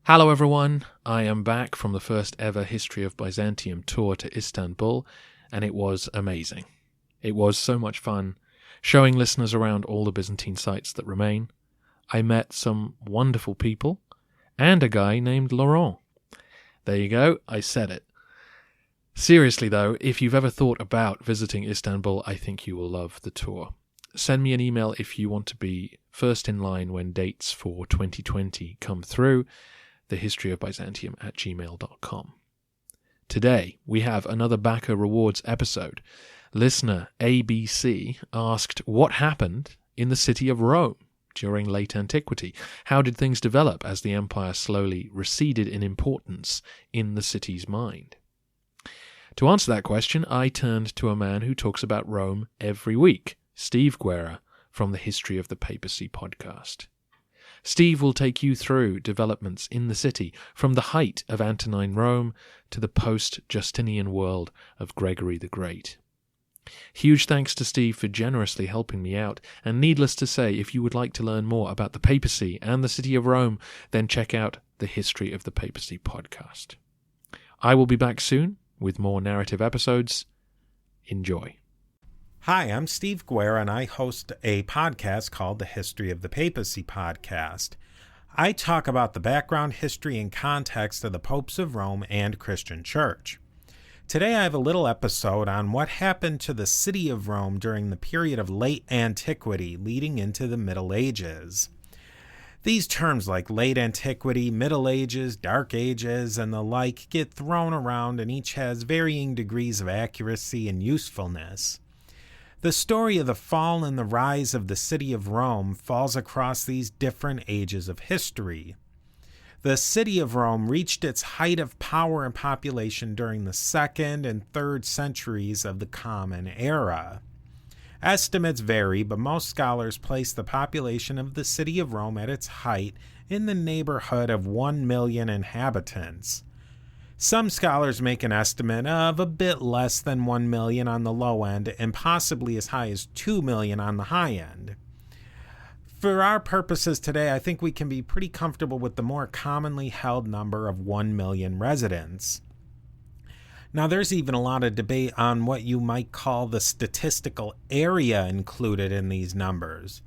Hello everyone, I am back from the first ever History of Byzantium tour to Istanbul, and it was amazing. It was so much fun, showing listeners around all the Byzantine sites that remain. I met some wonderful people, and a guy named Laurent. There you go, I said it. Seriously though, if you've ever thought about visiting Istanbul, I think you will love the tour. Send me an email if you want to be first in line when dates for 2020 come through, thehistoryofbyzantium@gmail.com. Today, we have another Backer Rewards episode. Listener ABC asked what happened in the city of Rome during late antiquity. How did things develop as the empire slowly receded in importance in the city's mind? To answer that question, I turned to a man who talks about Rome every week, Steve Guerra, from the History of the Papacy podcast. Steve will take you through developments in the city, from the height of Antonine Rome to the post-Justinian world of Gregory the Great. Huge thanks to Steve for generously helping me out, and needless to say, if you would like to learn more about the papacy and the city of Rome, then check out the History of the Papacy podcast. I will be back soon with more narrative episodes. Enjoy. Hi, I'm Steve Guerra, and I host a podcast called the History of the Papacy podcast. I talk about the background, history, and context of the popes of Rome and Christian Church. Today I have a little episode on what happened to the city of Rome during the period of late antiquity leading into the Middle Ages. These terms like late antiquity, Middle Ages, Dark Ages, and the like get thrown around, and each has varying degrees of accuracy and usefulness. The story of the fall and the rise of the city of Rome falls across these different ages of history. The city of Rome reached its height of power and population during the 2nd and 3rd centuries of the Common Era. Estimates vary, but most scholars place the population of the city of Rome at its height in the neighborhood of 1 million inhabitants. Some scholars make an estimate of a bit less than 1 million on the low end and possibly as high as 2 million on the high end. For our purposes today, I think we can be pretty comfortable with the more commonly held number of 1 million residents. Now, there's even a lot of debate on what you might call the statistical area included in these numbers.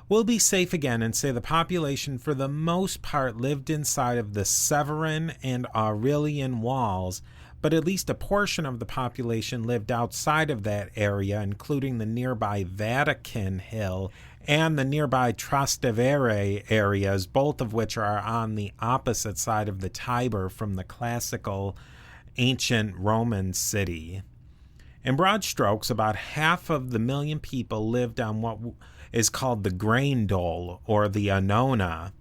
We'll be safe again and say the population for the most part lived inside of the Severan and Aurelian walls, but at least a portion of the population lived outside of that area, including the nearby Vatican Hill and the nearby Trastevere areas, both of which are on the opposite side of the Tiber from the classical ancient Roman city. In broad strokes, about half of the million people lived on what is called the grain dole, or the annona.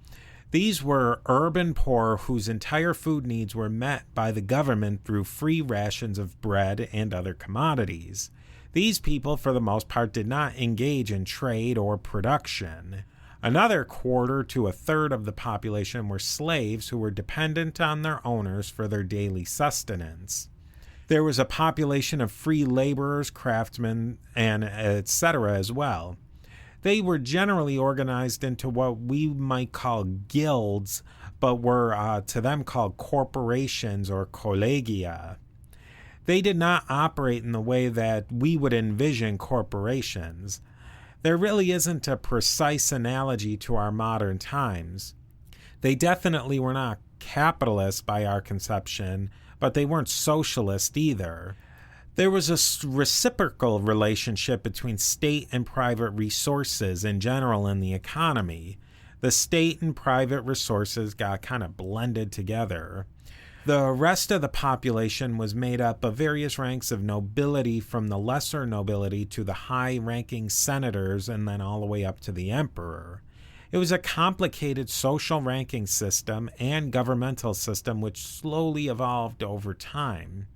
These were urban poor whose entire food needs were met by the government through free rations of bread and other commodities. These people, for the most part, did not engage in trade or production. Another quarter to a third of the population were slaves who were dependent on their owners for their daily sustenance. There was a population of free laborers, craftsmen, and etc. as well. They were generally organized into what we might call guilds, but were to them called corporations or collegia. They did not operate in the way that we would envision corporations. There really isn't a precise analogy to our modern times. They definitely were not capitalists by our conception, but they weren't socialist either. There was a reciprocal relationship between state and private resources in general in the economy. The state and private resources got kind of blended together. The rest of the population was made up of various ranks of nobility, from the lesser nobility to the high-ranking senators and then all the way up to the emperor. It was a complicated social ranking system and governmental system which slowly evolved over time.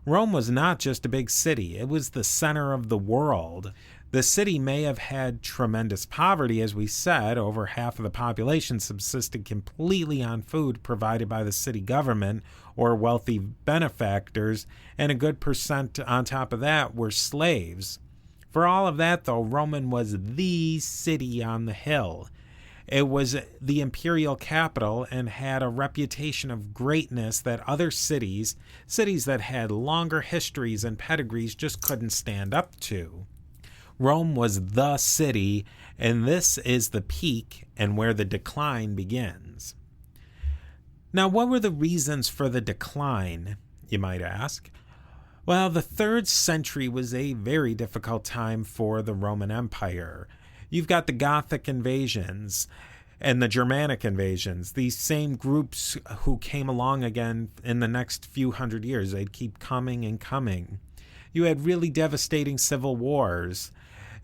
Rome was not just a big city, it was the center of the world. The city may have had tremendous poverty, as we said. Over half of the population subsisted completely on food provided by the city government or wealthy benefactors, and a good percent on top of that were slaves. For all of that, though, Rome was the city on the hill. It was the imperial capital and had a reputation of greatness that other cities that had longer histories and pedigrees, just couldn't stand up to. Rome was the city, and this is the peak and where the decline begins. Now, what were the reasons for the decline, you might ask? Well, the 3rd century was a very difficult time for the Roman Empire. You've got the Gothic invasions and the Germanic invasions, these same groups who came along again in the next few hundred years. They'd keep coming and coming. You had really devastating civil wars.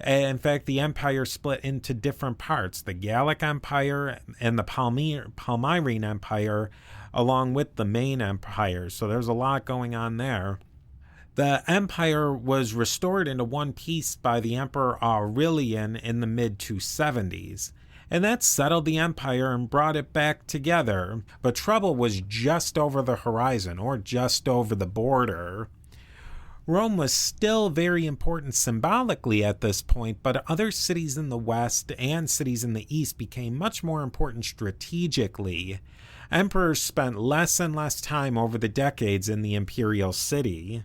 In fact, the empire split into different parts, the Gallic Empire and the Palmyrene Empire, along with the main empire. So there's a lot going on there. The empire was restored into one piece by the Emperor Aurelian in the mid-270s. And that settled the empire and brought it back together. But trouble was just over the horizon, or just over the border. Rome was still very important symbolically at this point, but other cities in the west and cities in the east became much more important strategically. Emperors spent less and less time over the decades in the imperial city.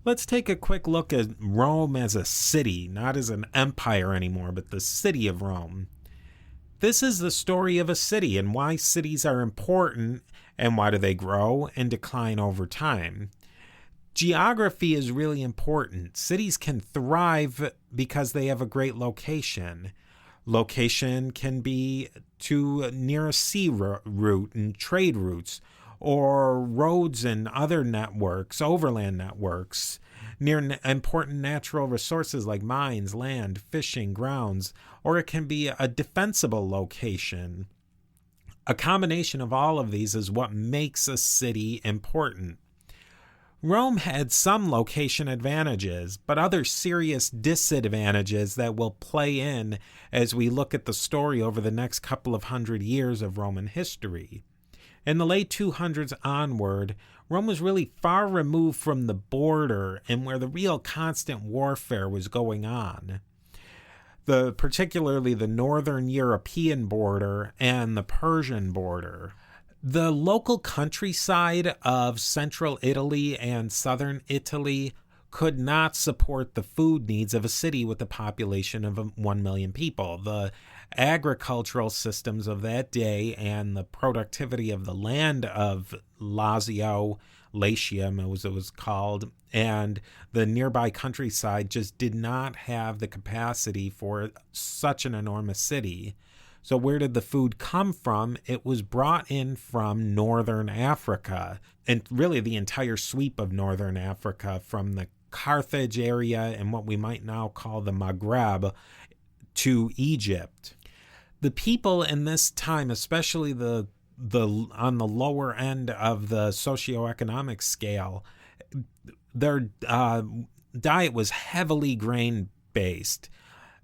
Let's take a quick look at Rome as a city, not as an empire anymore, but the city of Rome. This is the story of a city and why cities are important and why do they grow and decline over time. Geography is really important. Cities can thrive because they have a great location. Location can be near a sea route and trade routes, or roads and other networks, overland networks, near important natural resources like mines, land, fishing grounds, or it can be a defensible location. A combination of all of these is what makes a city important. Rome had some location advantages, but other serious disadvantages that will play in as we look at the story over the next couple of hundred years of Roman history. In the late 200s onward, Rome was really far removed from the border and where the real constant warfare was going on. Particularly the northern European border and the Persian border. The local countryside of central Italy and southern Italy could not support the food needs of a city with a population of 1 million people. The agricultural systems of that day and the productivity of the land of Latium, as it was called, and the nearby countryside just did not have the capacity for such an enormous city. So where did the food come from? It was brought in from northern Africa, and really the entire sweep of northern Africa, from the Carthage area and what we might now call the Maghreb to Egypt. The people in this time, especially the on the lower end of the socioeconomic scale, their diet was heavily grain-based.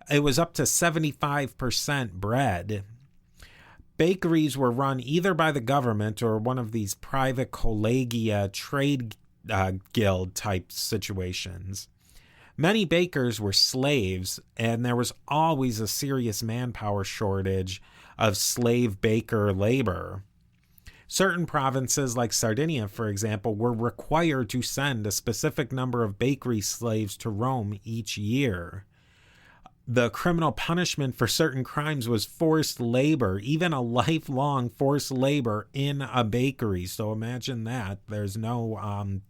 It was up to 75% bread. Bakeries were run either by the government or one of these private collegia trade guild type situations. Many bakers were slaves, and there was always a serious manpower shortage of slave baker labor. Certain provinces like Sardinia, for example, were required to send a specific number of bakery slaves to Rome each year. The criminal punishment for certain crimes was forced labor, even a lifelong forced labor in a bakery. So imagine that. There's no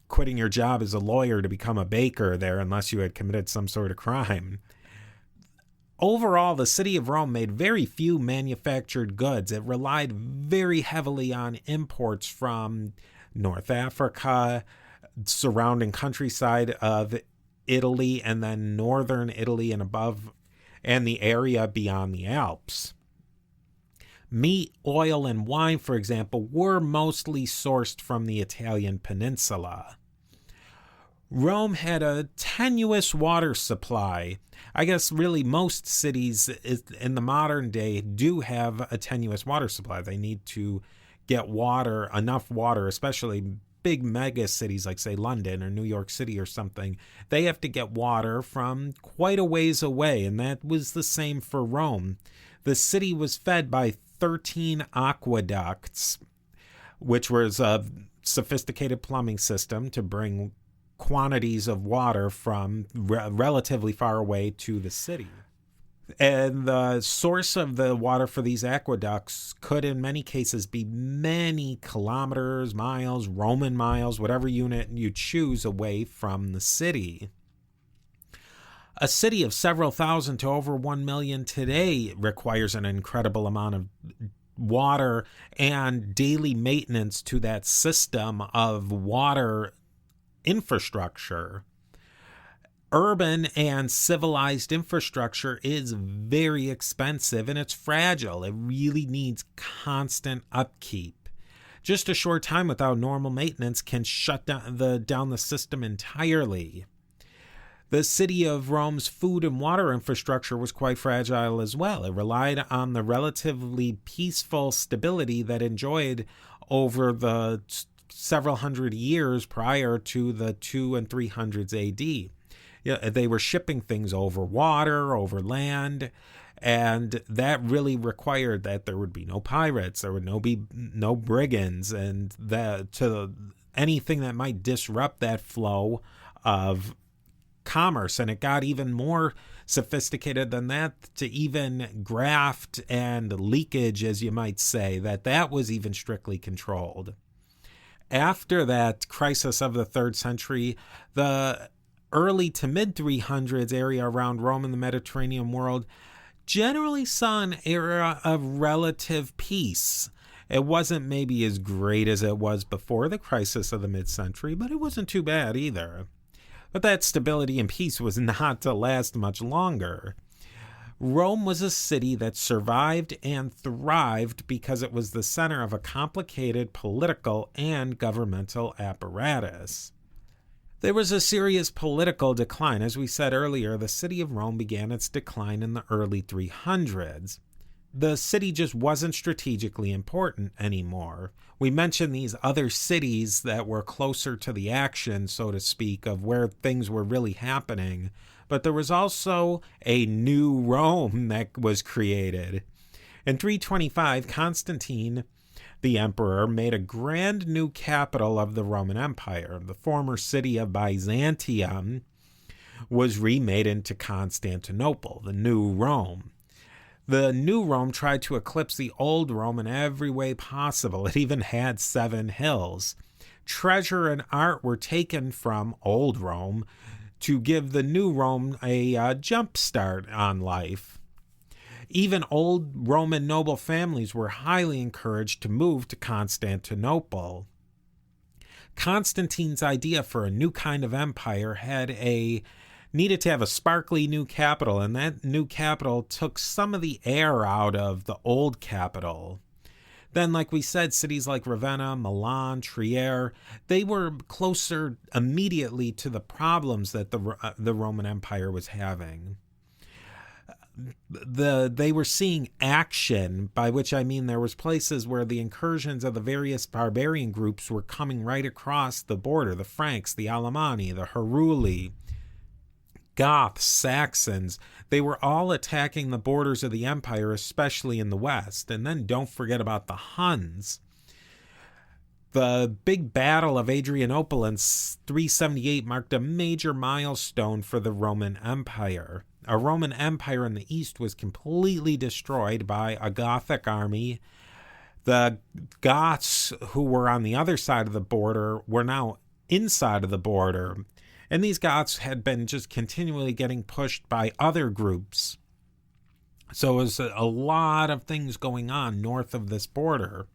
quitting your job as a lawyer to become a baker there unless you had committed some sort of crime. Overall, the city of Rome made very few manufactured goods. It relied very heavily on imports from North Africa, surrounding countryside of Italy, and then northern Italy and above, and the area beyond the Alps. Meat, oil, and wine, for example, were mostly sourced from the Italian peninsula. Rome had a tenuous water supply. I guess really most cities in the modern day do have a tenuous water supply. They need to get water, enough water, especially big mega cities like, say, London or New York City or something, they have to get water from quite a ways away, and that was the same for Rome. The city was fed by 13 aqueducts, which was a sophisticated plumbing system to bring quantities of water from relatively far away to the city. And the source of the water for these aqueducts could in many cases be many kilometers, miles, Roman miles, whatever unit you choose away from the city. A city of several thousand to over 1 million today requires an incredible amount of water and daily maintenance to that system of water infrastructure. Urban and civilized infrastructure is very expensive and it's fragile. It really needs constant upkeep. Just a short time without normal maintenance can shut down the system entirely. The city of Rome's food and water infrastructure was quite fragile as well. It relied on the relatively peaceful stability that enjoyed over the several hundred years prior to the 200s and 300s AD. Yeah, they were shipping things over water, over land, and that really required that there would be no pirates, there would be no brigands, and that to anything that might disrupt that flow of commerce. And it got even more sophisticated than that, to even graft and leakage, as you might say, that was even strictly controlled. After that crisis of the 3rd century, the early to mid 300s area around Rome and the Mediterranean world generally saw an era of relative peace. It wasn't maybe as great as it was before the crisis of the mid-century, but it wasn't too bad either. But that stability and peace was not to last much longer. Rome was a city that survived and thrived because it was the center of a complicated political and governmental apparatus. There was a serious political decline. As we said earlier, the city of Rome began its decline in the early 300s. The city just wasn't strategically important anymore. We mentioned these other cities that were closer to the action, so to speak, of where things were really happening. But there was also a new Rome that was created. In 325, Constantine, the emperor, made a grand new capital of the Roman Empire. The former city of Byzantium was remade into Constantinople, the new Rome. The new Rome tried to eclipse the old Rome in every way possible. It even had 7 hills. Treasure and art were taken from old Rome to give the new Rome a jump start on life. Even old Roman noble families were highly encouraged to move to Constantinople. Constantine's idea for a new kind of empire needed to have a sparkly new capital, and that new capital took some of the air out of the old capital. Then, like we said, cities like Ravenna, Milan, Trier, they were closer immediately to the problems that the Roman Empire was having. They were seeing action, by which I mean there was places where the incursions of the various barbarian groups were coming right across the border. The Franks, the Alemanni, the Heruli, Goths, Saxons, they were all attacking the borders of the empire, especially in the west. And then don't forget about the Huns. The big battle of Adrianople in 378 marked a major milestone for the Roman Empire. A Roman Empire in the east was completely destroyed by a Gothic army. The Goths, who were on the other side of the border, were now inside of the border. And these Goths had been just continually getting pushed by other groups. So it was a lot of things going on north of this border.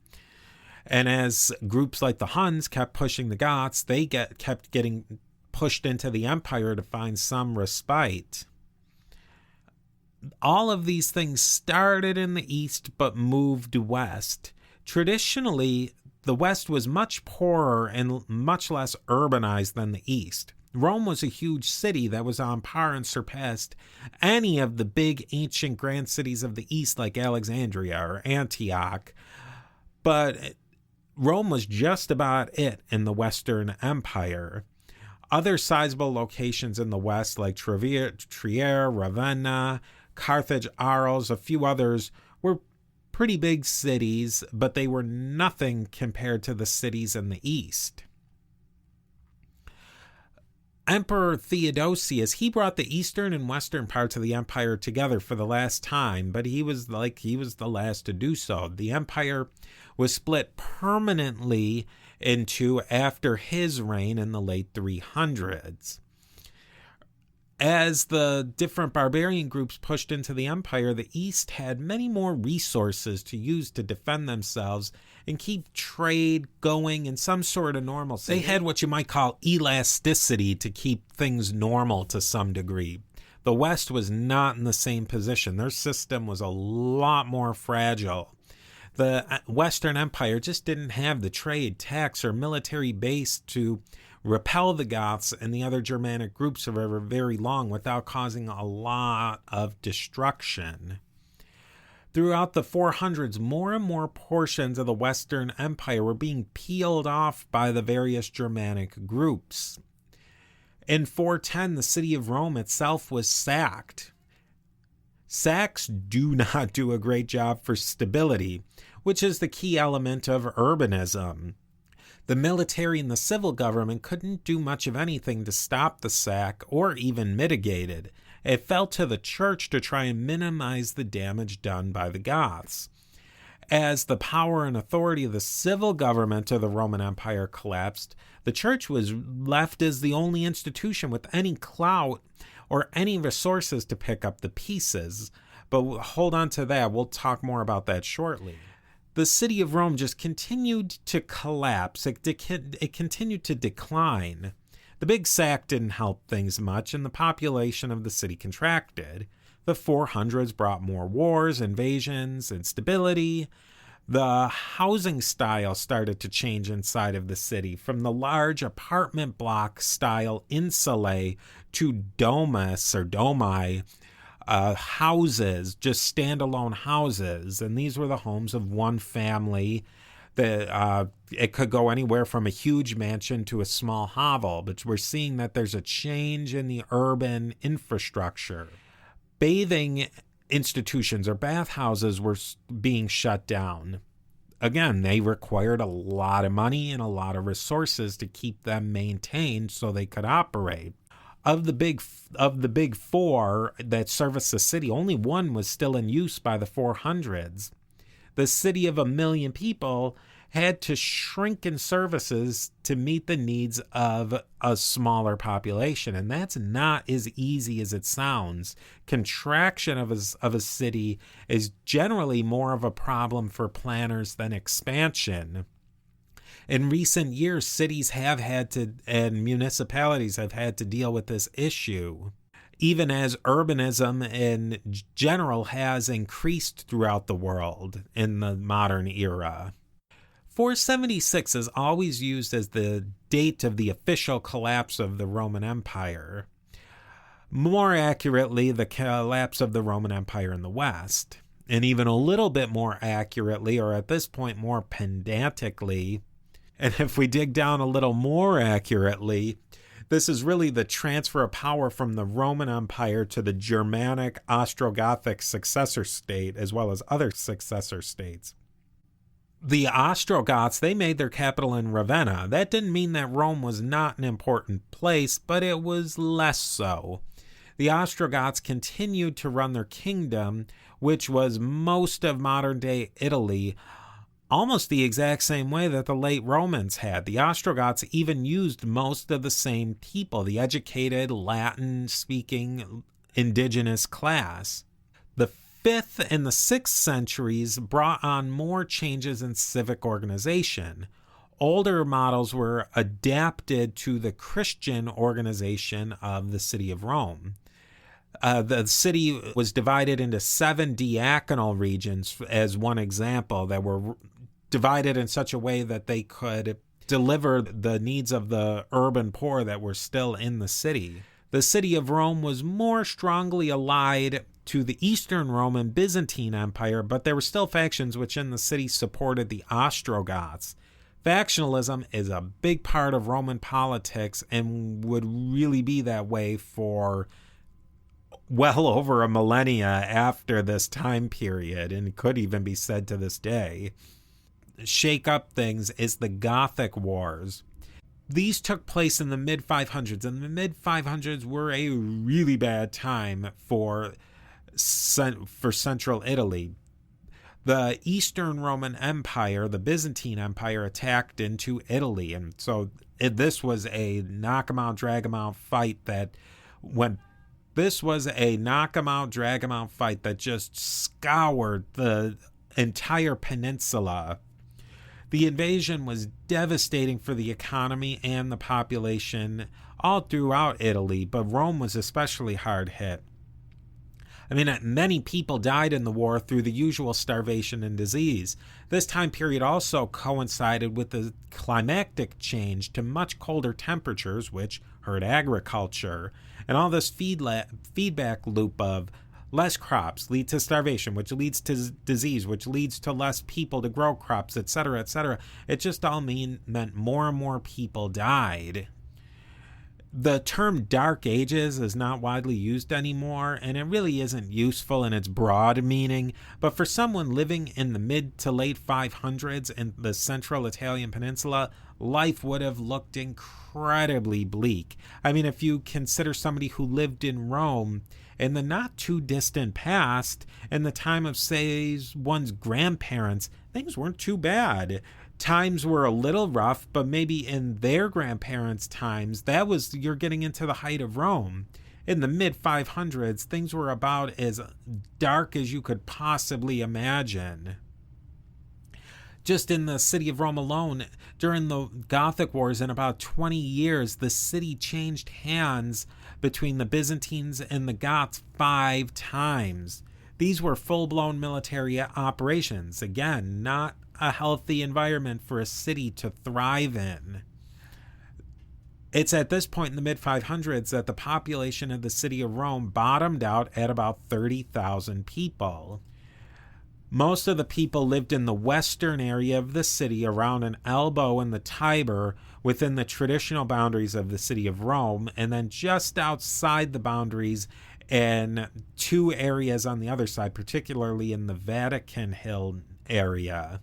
And as groups like the Huns kept pushing the Goths, they kept getting pushed into the empire to find some respite. All of these things started in the east but moved west. Traditionally, the west was much poorer and much less urbanized than the east. Rome was a huge city that was on par and surpassed any of the big ancient grand cities of the East like Alexandria or Antioch. But Rome was just about it in the Western Empire. Other sizable locations in the West, like Trier, Ravenna, Carthage, Arles, a few others, were pretty big cities, but they were nothing compared to the cities in the East. Emperor Theodosius, he brought the eastern and western parts of the empire together for the last time, but he was the last to do so. The empire was split permanently in two after his reign in the late 300s. As the different barbarian groups pushed into the empire, the East had many more resources to use to defend themselves and keep trade going in some sort of normalcy. They had what you might call elasticity to keep things normal to some degree. The West was not in the same position. Their system was a lot more fragile. The Western Empire just didn't have the trade, tax, or military base to repel the Goths and the other Germanic groups for very long without causing a lot of destruction. Throughout the 400s, more and more portions of the Western Empire were being peeled off by the various Germanic groups. In 410, the city of Rome itself was sacked. Sacks do not do a great job for stability, which is the key element of urbanism. The military and the civil government couldn't do much of anything to stop the sack or even mitigate it. It fell to the church to try and minimize the damage done by the Goths. As the power and authority of the civil government of the Roman Empire collapsed, the church was left as the only institution with any clout or any resources to pick up the pieces. But hold on to that. We'll talk more about that shortly. The city of Rome just continued to collapse. It continued to decline. The big sack didn't help things much, and the population of the city contracted. The 400s brought more wars, invasions, instability. The housing style started to change inside of the city, from the large apartment block style insulae to domus or domi, houses, just standalone houses, and these were the homes of one family. That it could go anywhere from a huge mansion to a small hovel, but we're seeing that there's a change in the urban infrastructure. Bathing institutions or bathhouses were being shut down. Again, they required a lot of money and a lot of resources to keep them maintained so they could operate. Of the big four that serviced the city, only one was still in use by the 400s. The city of 1 million people had to shrink in services to meet the needs of a smaller population, and that's not as easy as it sounds. Contraction of a city is generally more of a problem for planners than expansion. In recent years, cities have had to, and municipalities have had to deal with this issue, even as urbanism in general has increased throughout the world in the modern era. 476 is always used as the date of the official collapse of the Roman Empire. More accurately, the collapse of the Roman Empire in the West. And even a little bit more accurately, or at this point more pedantically, and if we dig down a little more accurately, this is really the transfer of power from the Roman Empire to the Germanic Ostrogothic successor state, as well as other successor states. The Ostrogoths, they made their capital in Ravenna. That didn't mean that Rome was not an important place, but it was less so. The Ostrogoths continued to run their kingdom, which was most of modern-day Italy, almost the exact same way that the late Romans had. The Ostrogoths even used most of the same people, the educated, Latin-speaking indigenous class. The 5th and the 6th centuries brought on more changes in civic organization. Older models were adapted to the Christian organization of the city of Rome. The city was divided into 7 diaconal regions, as one example, that were divided in such a way that they could deliver the needs of the urban poor that were still in the city. The city of Rome was more strongly allied to the Eastern Roman Byzantine Empire, but there were still factions which in the city supported the Ostrogoths. Factionalism is a big part of Roman politics and would really be that way for well over a millennia after this time period, and could even be said to this day. Shake up things is the Gothic Wars. These took place in the mid-500s, and the mid-500s were a really bad time for central Italy. The Eastern Roman Empire, the Byzantine Empire, attacked into Italy, and so this was a knock-em-out, drag-em-out fight that went. This was a knock-em-out, drag-em-out fight that just scoured the entire peninsula. The invasion was devastating for the economy and the population all throughout Italy, but Rome was especially hard hit. I mean, many people died in the war through the usual starvation and disease. This time period also coincided with the climatic change to much colder temperatures, which hurt agriculture. And all this feedback loop of less crops lead to starvation, which leads to disease, which leads to less people to grow crops, etc., etc. It just all meant more and more people died. The term Dark Ages is not widely used anymore, and it really isn't useful in its broad meaning, but for someone living in the mid to late 500s in the central Italian peninsula, life would have looked incredibly bleak. I mean, if you consider somebody who lived in Rome in the not too distant past, in the time of, say, one's grandparents, things weren't too bad. Times were a little rough, but maybe in their grandparents' times, you're getting into the height of Rome. In the mid-500s, things were about as dark as you could possibly imagine. Just in the city of Rome alone, during the Gothic Wars, in about 20 years, the city changed hands between the Byzantines and the Goths 5 times. These were full-blown military operations. Again, not a healthy environment for a city to thrive in. It's at this point in the mid-500s that the population of the city of Rome bottomed out at about 30,000 people. Most of the people lived in the western area of the city around an elbow in the Tiber within the traditional boundaries of the city of Rome, and then just outside the boundaries in 2 areas on the other side, particularly in the Vatican Hill area.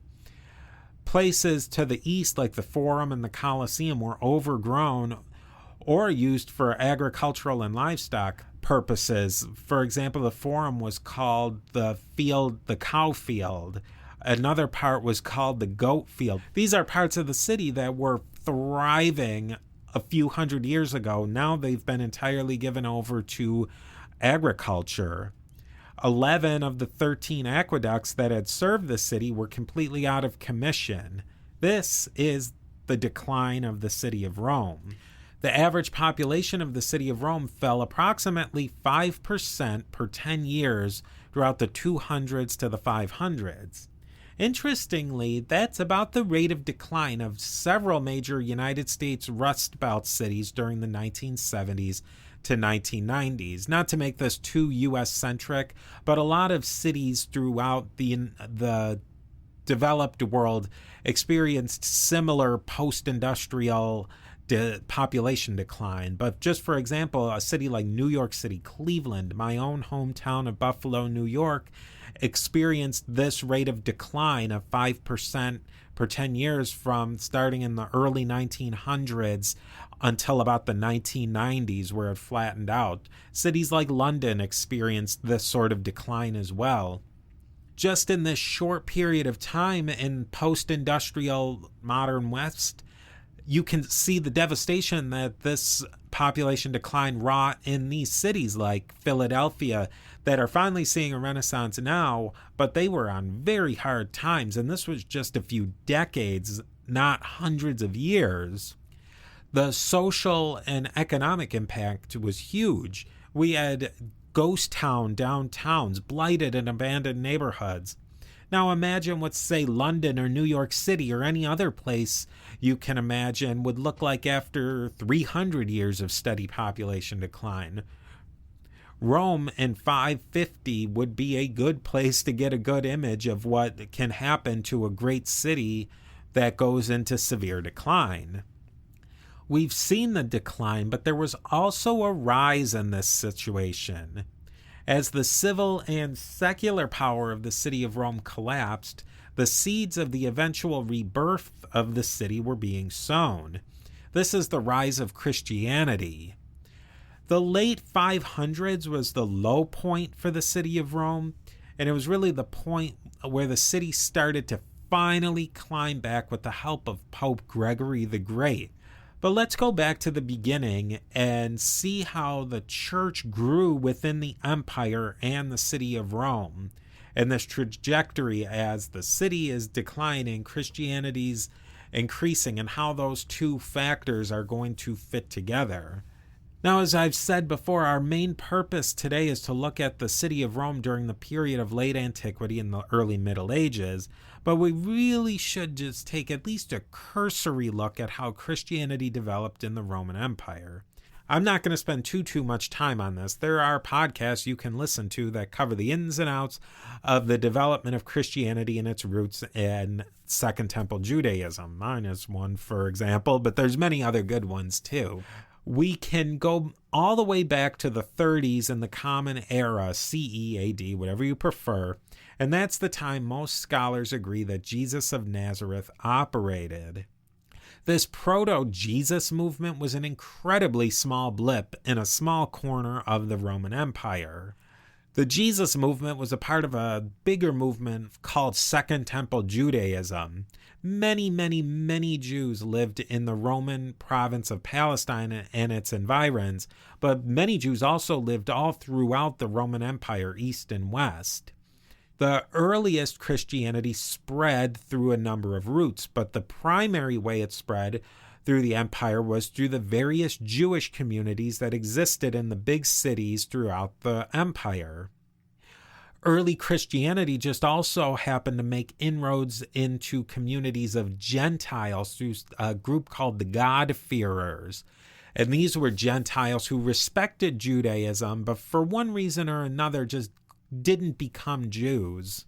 Places to the east like the Forum and the Colosseum were overgrown or used for agricultural and livestock purposes. For example, the Forum was called the cow field. Another part was called the goat field. These are parts of the city that were thriving a few hundred years ago. Now they've been entirely given over to agriculture. 11 of the 13 aqueducts that had served the city were completely out of commission. This is the decline of the city of Rome. The average population of the city of Rome fell approximately 5% per 10 years throughout the 200s to the 500s. Interestingly, that's about the rate of decline of several major United States Rust Belt cities during the 1970s to 1990s. Not to make this too U.S.-centric, but a lot of cities throughout the developed world experienced similar post-industrial population decline. But just for example, a city like New York City, Cleveland, my own hometown of Buffalo, New York, experienced this rate of decline of 5% per 10 years from starting in the early 1900s until about the 1990s, where it flattened out. Cities like London experienced this sort of decline as well. Just in this short period of time in post-industrial modern West, you can see the devastation that this population decline wrought in these cities like Philadelphia that are finally seeing a renaissance now, but they were on very hard times, and this was just a few decades, not hundreds of years. The social and economic impact was huge. We had ghost town downtowns, blighted and abandoned neighborhoods. Now imagine what, say, London or New York City or any other place you can imagine would look like after 300 years of steady population decline. Rome in 550 would be a good place to get a good image of what can happen to a great city that goes into severe decline. We've seen the decline, but there was also a rise in this situation. As the civil and secular power of the city of Rome collapsed, the seeds of the eventual rebirth of the city were being sown. This is the rise of Christianity. The late 500s was the low point for the city of Rome, and it was really the point where the city started to finally climb back with the help of Pope Gregory the Great. But let's go back to the beginning and see how the church grew within the empire and the city of Rome. And this trajectory as the city is declining, Christianity's increasing, and how those two factors are going to fit together. Now, as I've said before, our main purpose today is to look at the city of Rome during the period of late antiquity and the early Middle Ages, but we really should just take at least a cursory look at how Christianity developed in the Roman Empire. I'm not going to spend too much time on this. There are podcasts you can listen to that cover the ins and outs of the development of Christianity and its roots in Second Temple Judaism. Mine is one, for example, but there's many other good ones too. We can go all the way back to the 30s in the Common Era, CE, AD, whatever you prefer, and that's the time most scholars agree that Jesus of Nazareth operated. This proto-Jesus movement was an incredibly small blip in a small corner of the Roman Empire. The Jesus movement was a part of a bigger movement called Second Temple Judaism. Many Jews lived in the Roman province of Palestine and its environs, but many Jews also lived all throughout the Roman Empire, east and west. The earliest Christianity spread through a number of routes, but the primary way it spread through the empire was through the various Jewish communities that existed in the big cities throughout the empire. Early Christianity just also happened to make inroads into communities of Gentiles through a group called the God-fearers. And these were Gentiles who respected Judaism, but for one reason or another just didn't become Jews.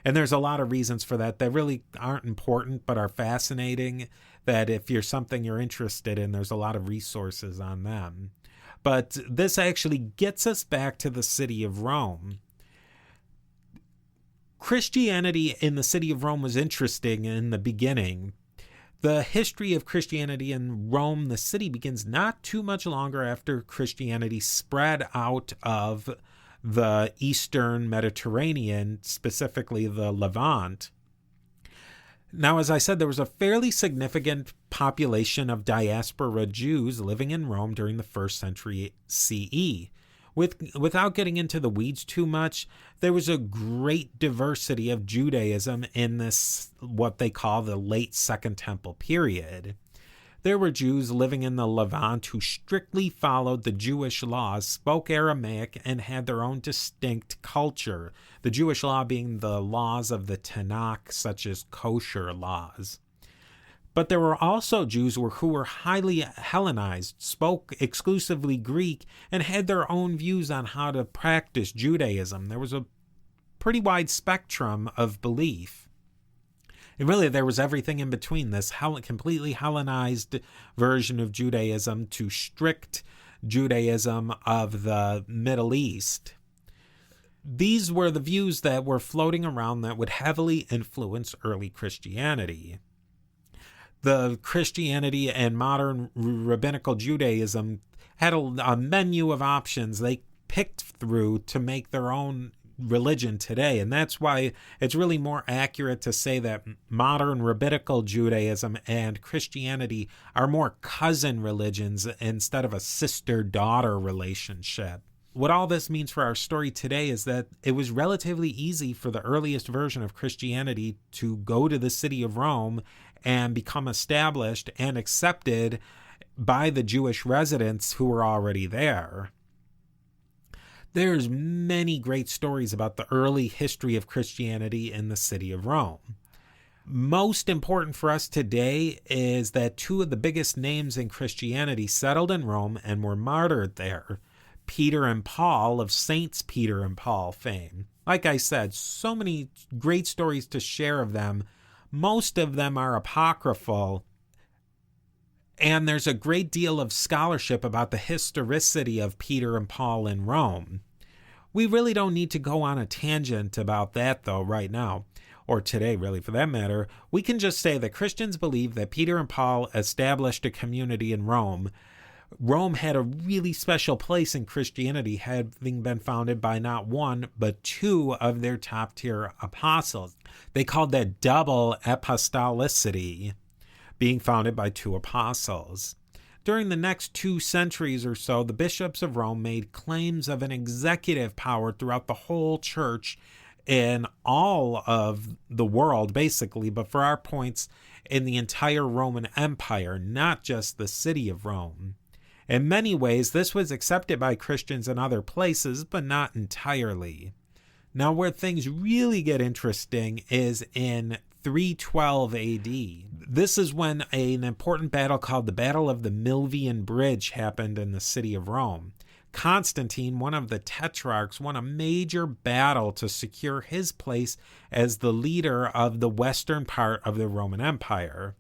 And there's a lot of reasons for that. They really aren't important, but are fascinating, that if you're something you're interested in, there's a lot of resources on them. But this actually gets us back to the city of Rome. Christianity in the city of Rome was interesting in the beginning. The history of Christianity in Rome, the city, begins not too much longer after Christianity spread out of the Eastern Mediterranean, specifically the Levant. Now, as I said, there was a fairly significant population of diaspora Jews living in Rome during the 1st century CE. Without getting into the weeds too much, there was a great diversity of Judaism in this, what they call the late Second Temple period. There were Jews living in the Levant who strictly followed the Jewish laws, spoke Aramaic, and had their own distinct culture, the Jewish law being the laws of the Tanakh, such as kosher laws. But there were also Jews who were highly Hellenized, spoke exclusively Greek, and had their own views on how to practice Judaism. There was a pretty wide spectrum of belief. And really, there was everything in between, this completely Hellenized version of Judaism to strict Judaism of the Middle East. These were the views that were floating around that would heavily influence early Christianity. The Christianity and modern rabbinical Judaism had a menu of options they picked through to make their own religion today. And that's why it's really more accurate to say that modern rabbinical Judaism and Christianity are more cousin religions instead of a sister-daughter relationship. What all this means for our story today is that it was relatively easy for the earliest version of Christianity to go to the city of Rome and become established and accepted by the Jewish residents who were already there. There's many great stories about the early history of Christianity in the city of Rome. Most important for us today is that two of the biggest names in Christianity settled in Rome and were martyred there. Peter and Paul of Saints Peter and Paul fame. Like I said, so many great stories to share of them, Most of them are apocryphal, and there's a great deal of scholarship about the historicity of Peter and Paul in Rome. We really don't need to go on a tangent about that, though, right now, or today, really, for that matter. We can just say that Christians believe that Peter and Paul established a community in Rome. Rome had a really special place in Christianity, having been founded by not one, but two of their top-tier apostles. They called that double apostolicity, being founded by two apostles. During the next 2 centuries or so, the bishops of Rome made claims of an executive power throughout the whole church in all of the world, basically, but for our points, in the entire Roman Empire, not just the city of Rome. In many ways, this was accepted by Christians in other places, but not entirely. Now, where things really get interesting is in 312 AD. This is when an important battle called the Battle of the Milvian Bridge happened in the city of Rome. Constantine, one of the tetrarchs, won a major battle to secure his place as the leader of the western part of the Roman Empire.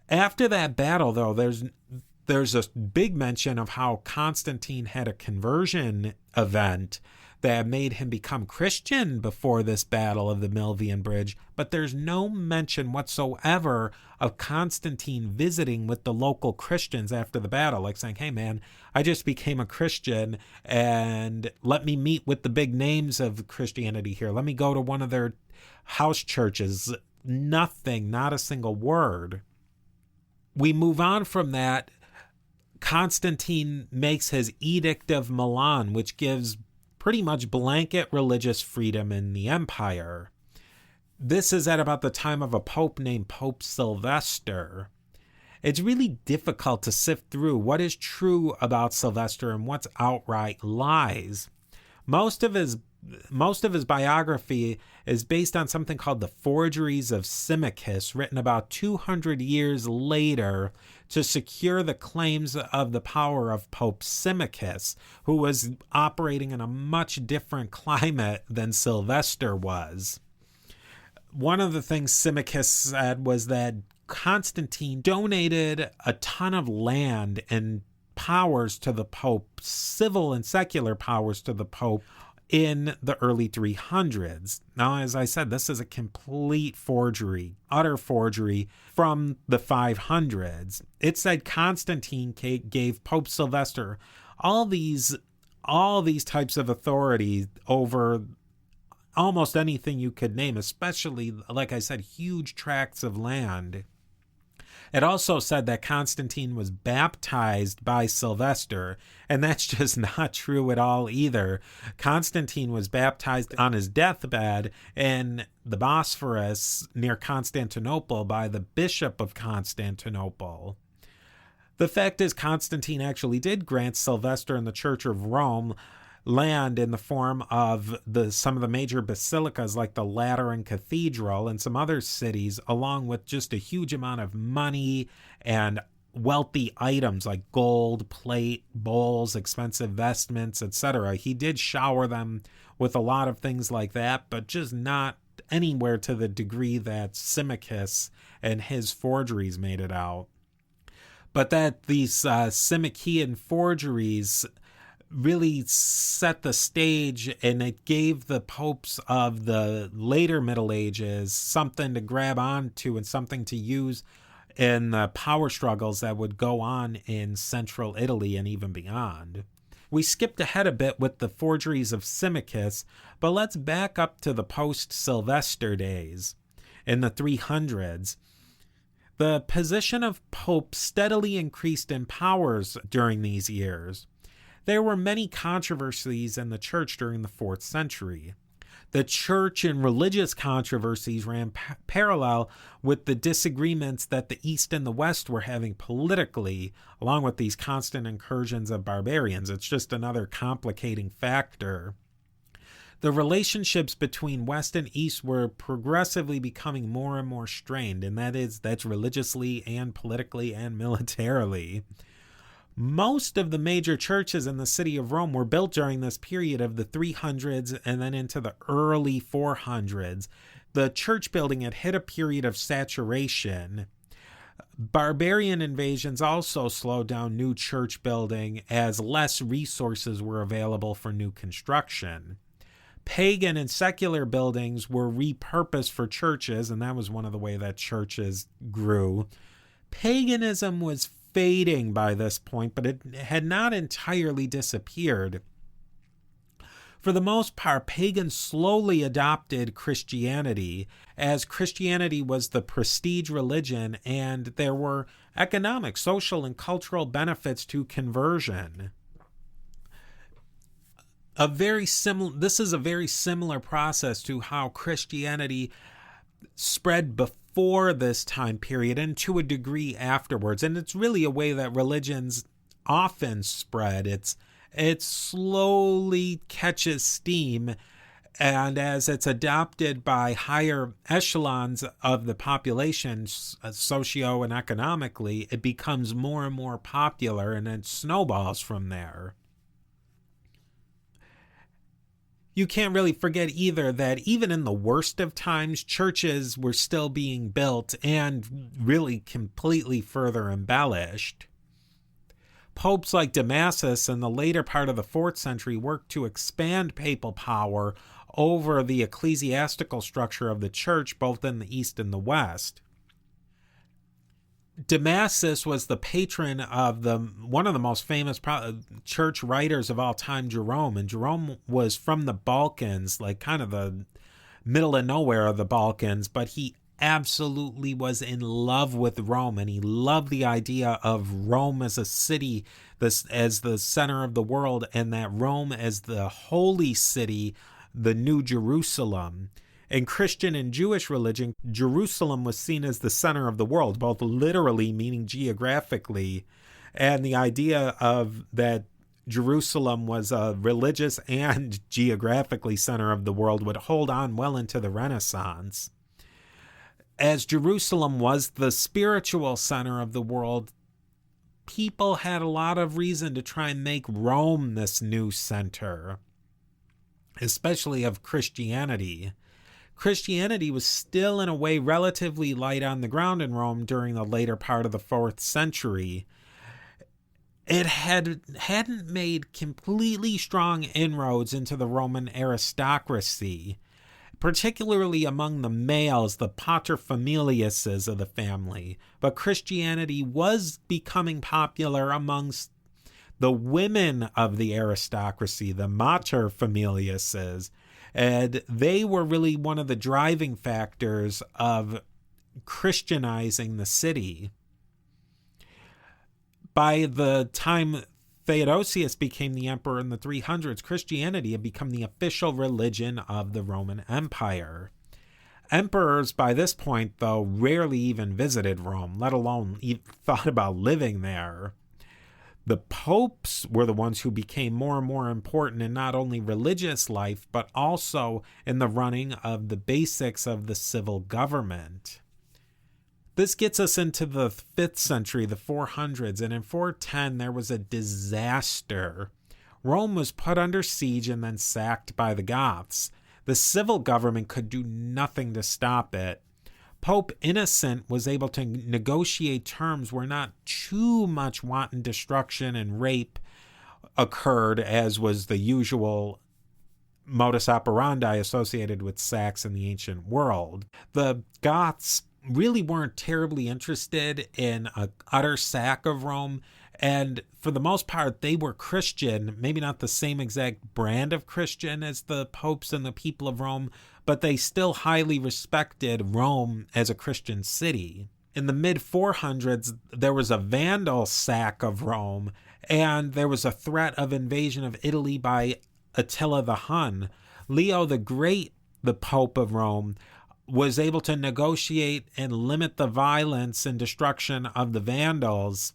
After that battle, though, there's a big mention of how Constantine had a conversion event that made him become Christian before this battle of the Milvian Bridge, but there's no mention whatsoever of Constantine visiting with the local Christians after the battle, like saying, hey man, I just became a Christian and let me meet with the big names of Christianity here. Let me go to one of their house churches. Nothing, not a single word. We move on from that. Constantine makes his Edict of Milan, which gives pretty much blanket religious freedom in the empire. This is at about the time of a pope named Pope Sylvester. It's really difficult to sift through what is true about Sylvester and what's outright lies. Most of his biography is based on something called the Forgeries of Symmachus, written about 200 years later to secure the claims of the power of Pope Symmachus, who was operating in a much different climate than Sylvester was. One of the things Symmachus said was that Constantine donated a ton of land and powers to the Pope, civil and secular powers to the Pope, in the early 300s. Now, as I said, this is a complete forgery, utter forgery from the 500s. It said Constantine gave Pope Sylvester all these types of authority over almost anything you could name, especially, like I said, huge tracts of land. It also said that Constantine was baptized by Sylvester, and that's just not true at all either. Constantine was baptized on his deathbed in the Bosphorus near Constantinople by the Bishop of Constantinople. The fact is, Constantine actually did grant Sylvester and the Church of Rome land in the form of some of the major basilicas like the Lateran Cathedral and some other cities, along with just a huge amount of money and wealthy items like gold, plate, bowls, expensive vestments, etc. He did shower them with a lot of things like that, but just not anywhere to the degree that Symmachus and his forgeries made it out. But that these Symmachian forgeries really set the stage, and it gave the popes of the later Middle Ages something to grab onto and something to use in the power struggles that would go on in central Italy and even beyond. We skipped ahead a bit with the forgeries of Symmachus, but let's back up to the post-Sylvester days. In the 300s, the position of Pope steadily increased in powers during these years. There were many controversies in the church during the 4th century. The church and religious controversies ran parallel with the disagreements that the East and the West were having politically, along with these constant incursions of barbarians. It's just another complicating factor. The relationships between West and East were progressively becoming more and more strained, and that's religiously and politically and militarily. Most of the major churches in the city of Rome were built during this period of the 300s and then into the early 400s. the church building had hit a period of saturation. Barbarian invasions also slowed down new church building as less resources were available for new construction. Pagan and secular buildings were repurposed for churches, and that was one of the ways that churches grew. Paganism was fading by this point, but it had not entirely disappeared. For the most part, pagans slowly adopted Christianity, as Christianity was the prestige religion and there were economic, social, and cultural benefits to conversion. This is a very similar process to how Christianity spread before this time period and to a degree afterwards. And it's really a way that religions often spread. It slowly catches steam, and as it's adopted by higher echelons of the population, socio and economically, it becomes more and more popular, and it snowballs from there. You can't really forget either that even in the worst of times, churches were still being built and really completely further embellished. Popes like Damasus in the later part of the 4th century worked to expand papal power over the ecclesiastical structure of the church, both in the East and the West. Damasus was the patron of one of the most famous church writers of all time, Jerome, and Jerome was from the Balkans, like kind of the middle of nowhere of the Balkans, but he absolutely was in love with Rome, and he loved the idea of Rome as a city, as the center of the world, and that Rome as the holy city, the New Jerusalem. In Christian and Jewish religion, Jerusalem was seen as the center of the world, both literally, meaning geographically, and the idea of that Jerusalem was a religious and geographically center of the world would hold on well into the Renaissance. As Jerusalem was the spiritual center of the world, people had a lot of reason to try and make Rome this new center, especially of Christianity. Christianity was still, in a way, relatively light on the ground in Rome during the later part of the 4th century. It hadn't made completely strong inroads into the Roman aristocracy, particularly among the males, the paterfamiliases of the family. But Christianity was becoming popular amongst the women of the aristocracy, the materfamiliases, and they were really one of the driving factors of Christianizing the city. By the time Theodosius became the emperor in the 300s, Christianity had become the official religion of the Roman Empire. Emperors by this point, though, rarely even visited Rome, let alone thought about living there. The popes were the ones who became more and more important in not only religious life, but also in the running of the basics of the civil government. This gets us into the 5th century, the 400s, and in 410 there was a disaster. Rome was put under siege and then sacked by the Goths. The civil government could do nothing to stop it. Pope Innocent was able to negotiate terms where not too much wanton destruction and rape occurred, as was the usual modus operandi associated with sacks in the ancient world. The Goths really weren't terribly interested in an utter sack of Rome, and for the most part they were Christian, maybe not the same exact brand of Christian as the popes and the people of Rome, but they still highly respected Rome as a Christian city. In the mid-400s, there was a Vandal sack of Rome, and there was a threat of invasion of Italy by Attila the Hun. Leo the Great, the Pope of Rome, was able to negotiate and limit the violence and destruction of the Vandals.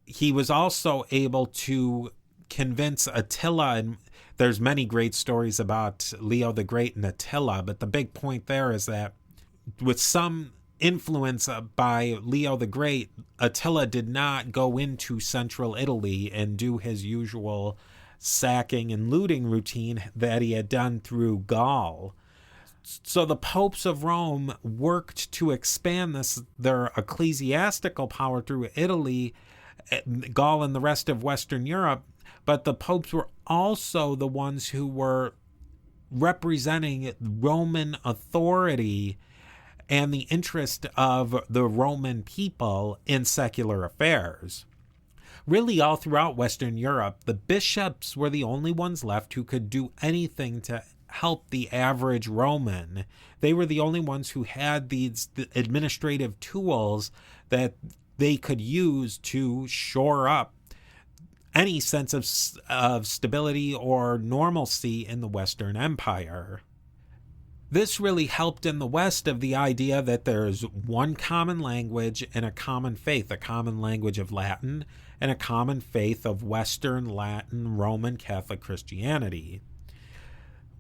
He was also able to convince Attila, and there's many great stories about Leo the Great and Attila, but the big point there is that with some influence by Leo the Great, Attila did not go into central Italy and do his usual sacking and looting routine that he had done through Gaul. So the popes of Rome worked to expand their ecclesiastical power through Italy, Gaul, and the rest of Western Europe. But the popes were also the ones who were representing Roman authority and the interest of the Roman people in secular affairs. Really, all throughout Western Europe, the bishops were the only ones left who could do anything to help the average Roman. They were the only ones who had these administrative tools that they could use to shore up any sense of stability or normalcy in the Western Empire. This really helped in the West of the idea that there's one common language and a common faith, a common language of Latin and a common faith of Western Latin Roman Catholic Christianity.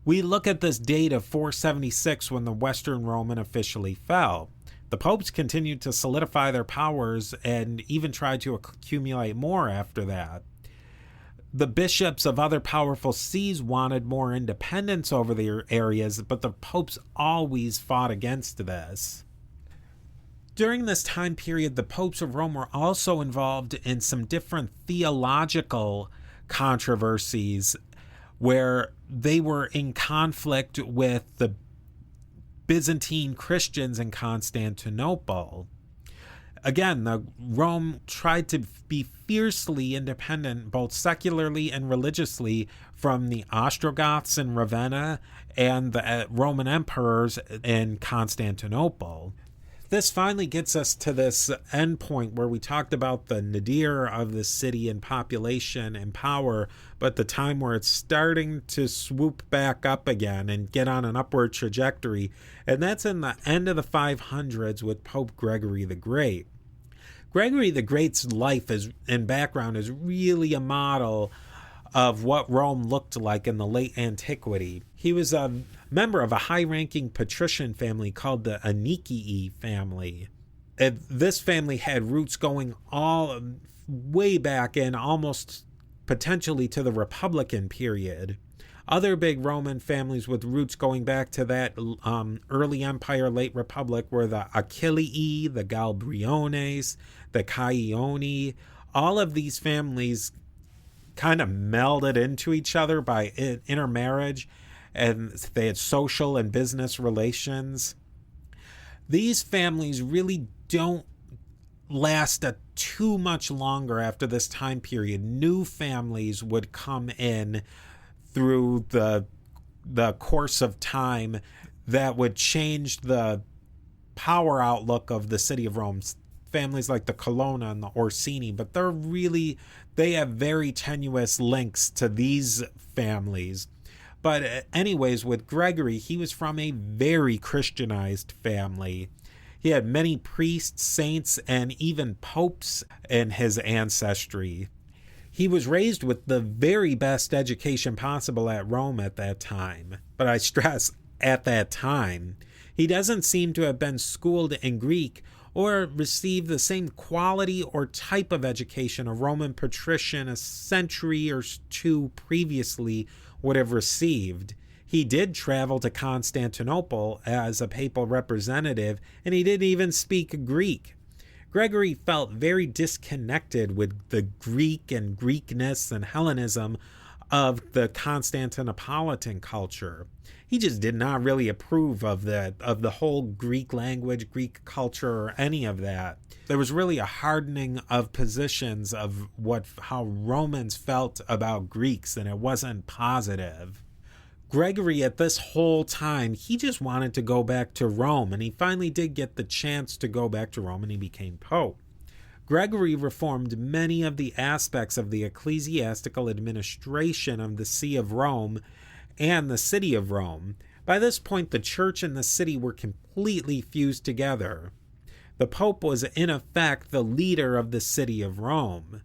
We look at this date of 476 when the Western Roman officially fell. The popes continued to solidify their powers and even tried to accumulate more after that. The bishops of other powerful sees wanted more independence over their areas, but the popes always fought against this. During this time period, the popes of Rome were also involved in some different theological controversies where they were in conflict with the Byzantine Christians in Constantinople. Again, Rome tried to be fiercely independent, both secularly and religiously, from the Ostrogoths in Ravenna and the Roman emperors in Constantinople. This finally gets us to this endpoint where we talked about the nadir of the city in population and power, but the time where it's starting to swoop back up again and get on an upward trajectory, and that's in the end of the 500s with Pope Gregory the Great. Gregory the Great's life and background is really a model of what Rome looked like in the late antiquity. He was a member of a high-ranking patrician family called the Anicii family. And this family had roots going all way back in, almost potentially to the Republican period. Other big Roman families with roots going back to that early empire, late republic, were the Achillii, the Galbriones, the Caioni. All of these families kind of melded into each other by intermarriage, and they had social and business relations. These families really don't last too much longer after this time period. New families would come in through the course of time that would change the power outlook of the city of Rome. Families like the Colonna and the Orsini, but they have very tenuous links to these families. But anyways, with Gregory, he was from a very Christianized family. He had many priests, saints, and even popes in his ancestry. He was raised with the very best education possible at Rome at that time. But I stress, at that time. He doesn't seem to have been schooled in Greek or received the same quality or type of education a Roman patrician a century or two previously would have received. He did travel to Constantinople as a papal representative, and he didn't even speak Greek. Gregory felt very disconnected with the Greek and Greekness and Hellenism of the Constantinopolitan culture. He just did not really approve of the whole Greek language, Greek culture, or any of that. There was really a hardening of positions of how Romans felt about Greeks, and it wasn't positive. Gregory, at this whole time, he just wanted to go back to Rome, and he finally did get the chance to go back to Rome, and he became Pope. Gregory reformed many of the aspects of the ecclesiastical administration of the See of Rome and the city of Rome. By this point, the church and the city were completely fused together. The Pope was, in effect, the leader of the city of Rome.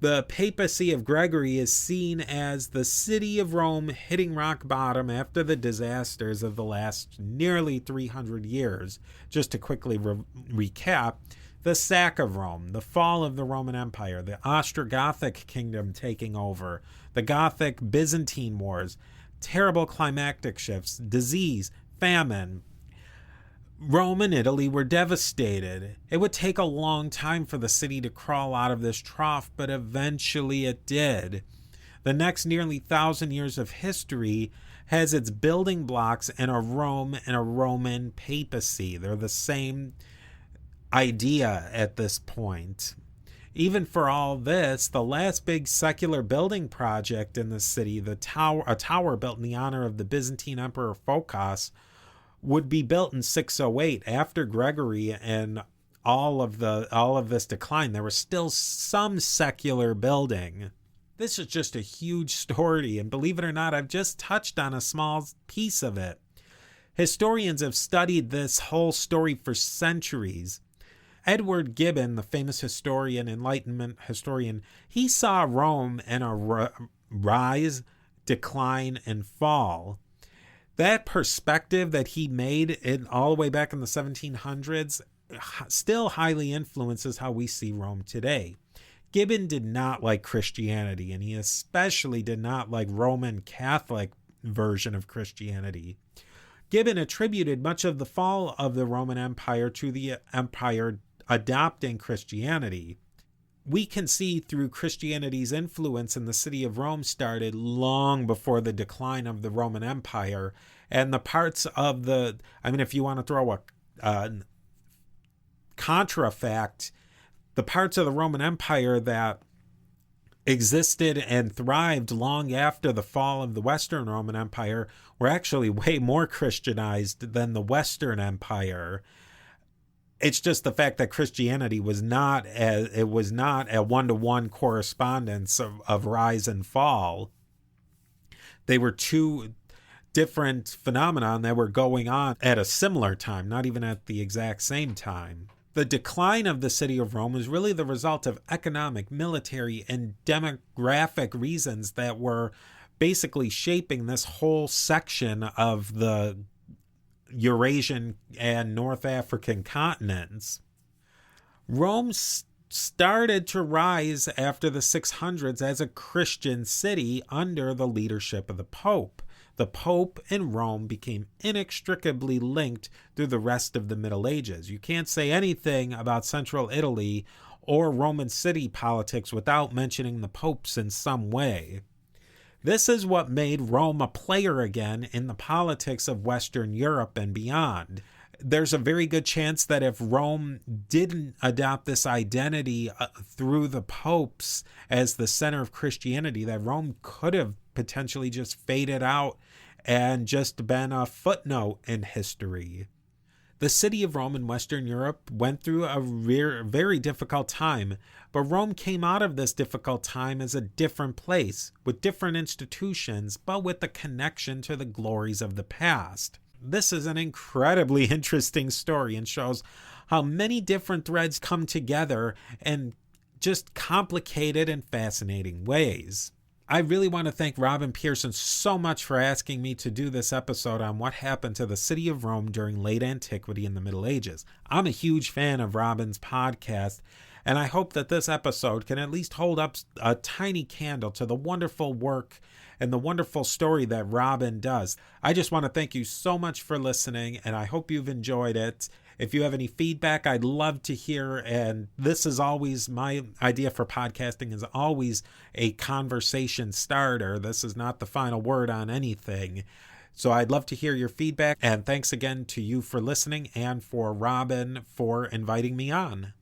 The papacy of Gregory is seen as the city of Rome hitting rock bottom after the disasters of the last nearly 300 years. Just to quickly recap, the sack of Rome, the fall of the Roman Empire, the Ostrogothic kingdom taking over, the Gothic-Byzantine wars, terrible climactic shifts, disease, famine. Rome and Italy were devastated. It would take a long time for the city to crawl out of this trough, but eventually it did. The next nearly 1,000 years of history has its building blocks in a Rome and a Roman papacy. They're the same idea at this point. Even for all this, the last big secular building project in the city, a tower built in the honor of the Byzantine Emperor Phocas, would be built in 608 after Gregory and all of this decline. There was still some secular building. This is just a huge story, and believe it or not, I've just touched on a small piece of it. Historians have studied this whole story for centuries. Edward Gibbon, the famous historian, Enlightenment historian, he saw Rome in a rise, decline, and fall. That perspective that he made all the way back in the 1700s still highly influences how we see Rome today. Gibbon did not like Christianity, and he especially did not like Roman Catholic version of Christianity. Gibbon attributed much of the fall of the Roman Empire to the empire adopting Christianity. We can see through Christianity's influence in the city of Rome started long before the decline of the Roman Empire, and the parts of if you want to throw a contrafact, the parts of the Roman Empire that existed and thrived long after the fall of the Western Roman Empire were actually way more Christianized than the Western Empire. It's just the fact that Christianity was not a one-to-one correspondence of rise and fall. They were two different phenomena that were going on at a similar time, not even at the exact same time. The decline of the city of Rome was really the result of economic, military, and demographic reasons that were basically shaping this whole section of the Eurasian and North African continents. Rome started to rise after the 600s as a Christian city under the leadership of the Pope. The Pope and Rome became inextricably linked through the rest of the Middle Ages. You can't say anything about Central Italy or Roman city politics without mentioning the popes in some way. This is what made Rome a player again in the politics of Western Europe and beyond. There's a very good chance that if Rome didn't adopt this identity through the popes as the center of Christianity, that Rome could have potentially just faded out and just been a footnote in history. The city of Rome in Western Europe went through a very difficult time, but Rome came out of this difficult time as a different place, with different institutions, but with a connection to the glories of the past. This is an incredibly interesting story and shows how many different threads come together in just complicated and fascinating ways. I really want to thank Robin Pearson so much for asking me to do this episode on what happened to the city of Rome during late antiquity and the Middle Ages. I'm a huge fan of Robin's podcast, and I hope that this episode can at least hold up a tiny candle to the wonderful work and the wonderful story that Robin does. I just want to thank you so much for listening, and I hope you've enjoyed it. If you have any feedback, I'd love to hear. And this is always my idea for podcasting, is always a conversation starter. This is not the final word on anything. So I'd love to hear your feedback. And thanks again to you for listening and for Robin for inviting me on.